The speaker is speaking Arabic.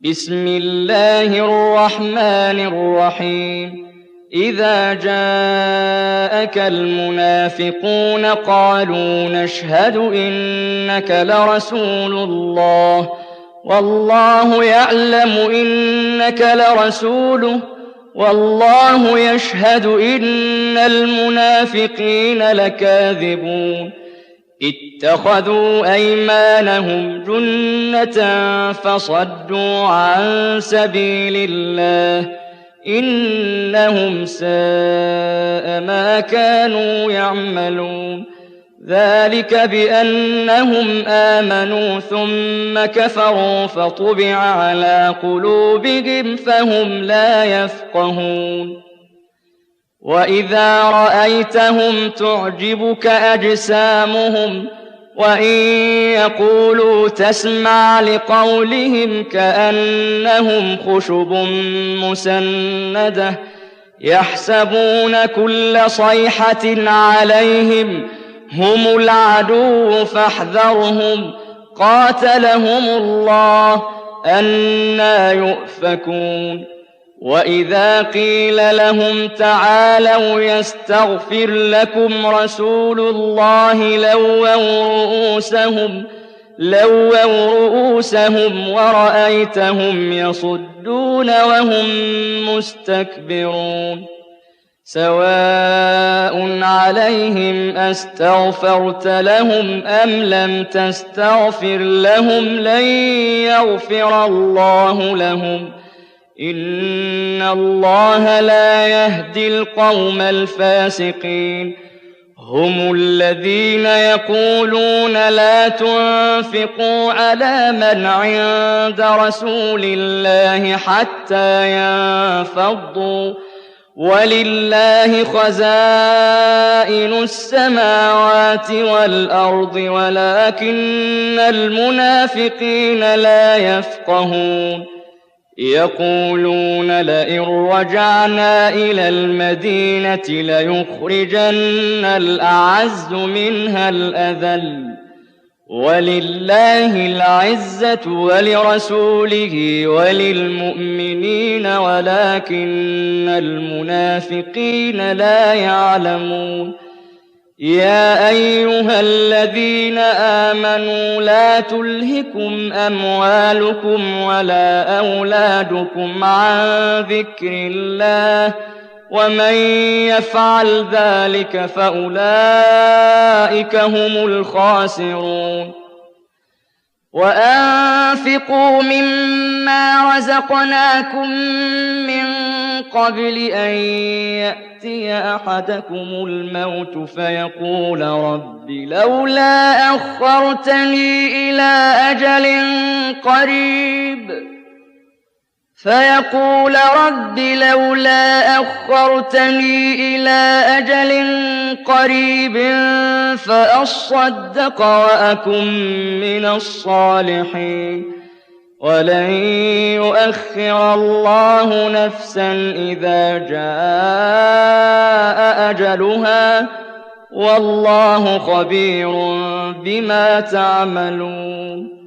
بسم الله الرحمن الرحيم إذا جاءك المنافقون قالوا نشهد إنك لرسول الله والله يعلم إنك لرسوله والله يشهد إن المنافقين لكاذبون اتخذوا أيمانهم جنة فصدوا عن سبيل الله إنهم ساء ما كانوا يعملون ذلك بأنهم آمنوا ثم كفروا فطبع على قلوبهم فهم لا يفقهون وإذا رأيتهم تعجبك أجسامهم وإن يقولوا تسمع لقولهم كأنهم خشب مسندة يحسبون كل صيحة عليهم هم العدو فاحذرهم قاتلهم الله أنى يؤفكون وإذا قيل لهم تعالوا يستغفر لكم رسول الله لووا رؤوسهم ورأيتهم يصدون وهم مستكبرون سواء عليهم أستغفرت لهم أم لم تستغفر لهم لن يغفر الله لهم إن الله لا يهدي القوم الفاسقين هم الذين يقولون لا تنفقوا على من عند رسول الله حتى ينفضوا ولله خزائن السماوات والأرض ولكن المنافقين لا يفقهون يقولون لئن رجعنا إلى المدينة ليخرجن الأعز منها الأذل ولله العزة ولرسوله وللمؤمنين ولكن المنافقين لا يعلمون يا أيها الذين آمنوا لا تلهكم أموالكم ولا أولادكم عن ذكر الله ومن يفعل ذلك فأولئك هم الخاسرون وأنفقوا مما رزقناكم من قبل أن يأتي أحدكم الموت فيقول رب لولا أخرتني إلى أجل قريب فأصدق وأكن من الصالحين ولن يؤخر الله نفسا إذا جاء أجلها والله خبير بما تعملون